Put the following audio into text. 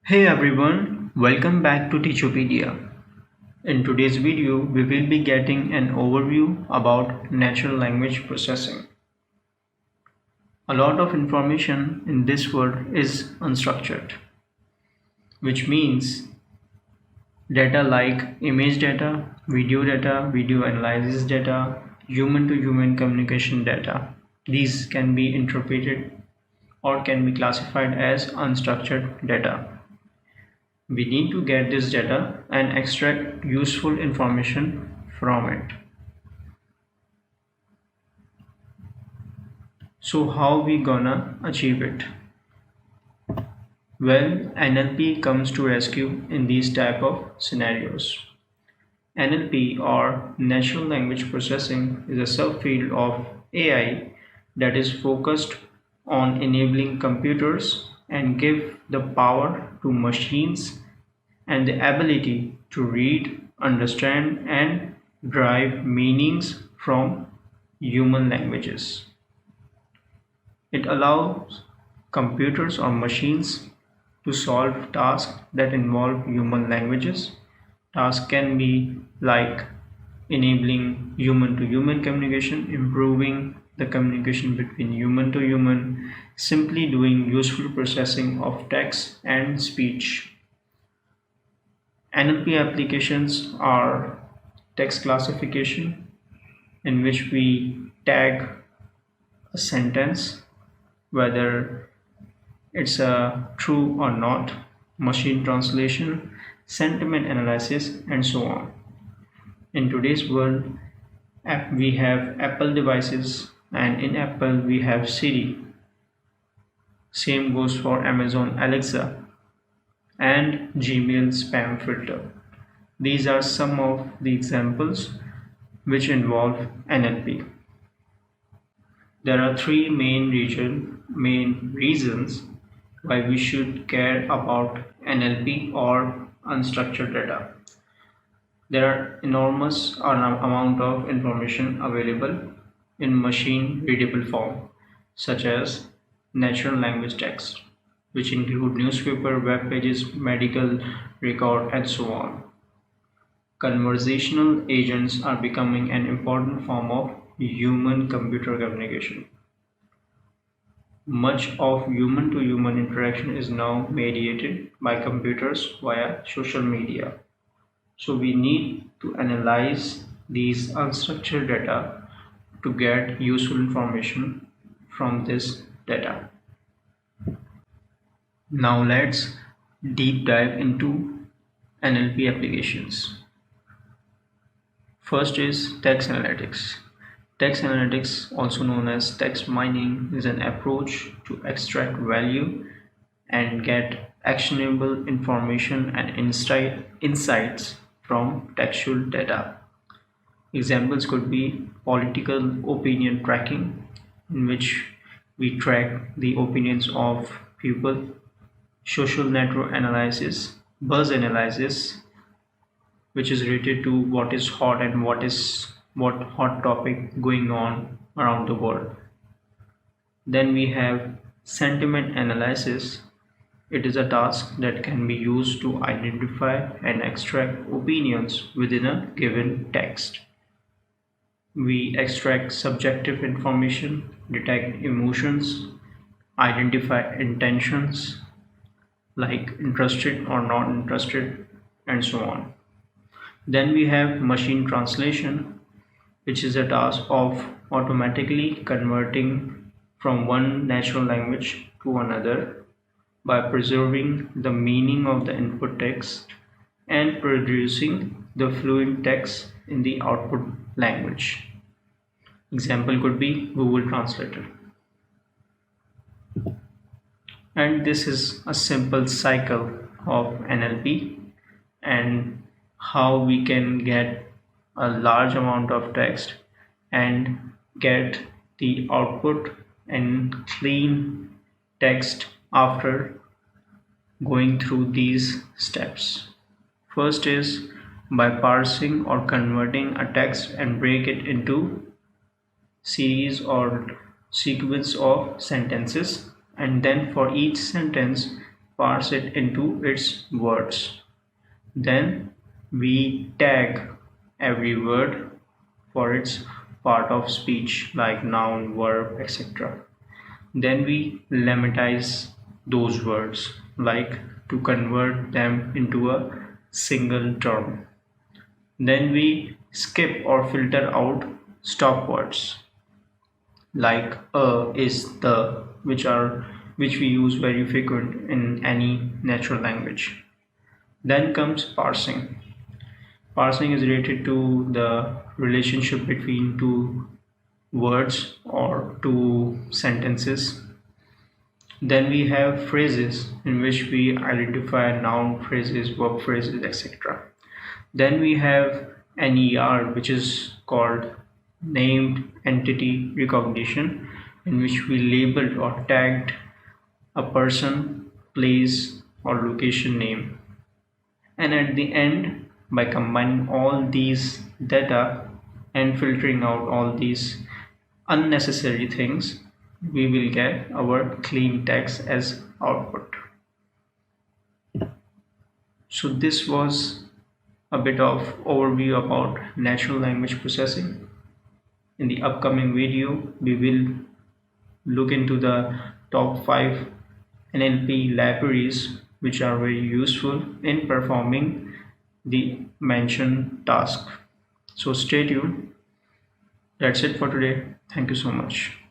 Hey everyone, welcome back to Teachopedia. In today's video, we will be getting an overview about natural language processing. A lot of information in this world is unstructured, which means data like image data, video analysis data, human to human communication data. These can be interpreted or can be classified as unstructured data. We need to get this data and extract useful information from it. So how we gonna achieve it? Well, NLP comes to rescue in these type of scenarios. NLP or natural language processing is a subfield of AI that is focused on enabling computers and give the power to machines and the ability to read, understand, and derive meanings from human languages. It allows computers or machines to solve tasks that involve human languages. Tasks can be like enabling human to human communication, improving the communication between human to human, simply doing useful processing of text and speech. NLP applications are text classification, in which we tag a sentence, whether it's a true or not, machine translation, sentiment analysis, and so on. In today's world, we have Apple devices, and in Apple we have Siri. Same goes for Amazon Alexa and Gmail spam filter. These are some of the examples which involve NLP. There are three main reasons why we should care about NLP or unstructured data. There are enormous amount of information available in machine readable form, such as natural language text, which include newspaper, web pages, medical record, and so on. Conversational agents are becoming an important form of human-computer communication. Much of human-to-human interaction is now mediated by computers via social media. So we need to analyze these unstructured data to get useful information from this data. Now let's deep dive into NLP applications. First is text analytics. Text analytics, also known as text mining, is an approach to extract value and get actionable information and insights from textual data. Examples could be political opinion tracking, in which we track the opinions of people, social network analysis, buzz analysis, which is related to what is hot and what hot topic going on around the world. Then we have sentiment analysis. It is a task that can be used to identify and extract opinions within a given text. We extract subjective information, detect emotions, identify intentions like interested or not interested, and so on. Then we have machine translation, which is a task of automatically converting from one natural language to another by preserving the meaning of the input text and producing the fluent text in the output language. Example could be Google Translator. And this is a simple cycle of NLP and how we can get a large amount of text and get the output and clean text after going through these steps. First is by parsing or converting a text and break it into series or sequence of sentences, and then for each sentence parse it into its words. Then we tag every word for its part of speech like noun, verb, etc. Then we lemmatize those words like to convert them into a single term. Then we skip or filter out stop words like is, the, which we use very frequent in any natural language. Then comes parsing. Parsing is related to the relationship between two words or two sentences. Then we have phrases in which we identify noun phrases, verb phrases, etc. Then we have NER, which is called named entity recognition, in which we labeled or tagged a person, place, or location name. And at the end, by combining all these data and filtering out all these unnecessary things, we will get our clean text as output. So this was a bit of overview about natural language processing. In the upcoming video, we will look into the top 5 NLP libraries which are very useful in performing the mentioned task. So stay tuned. That's it for today. Thank you so much.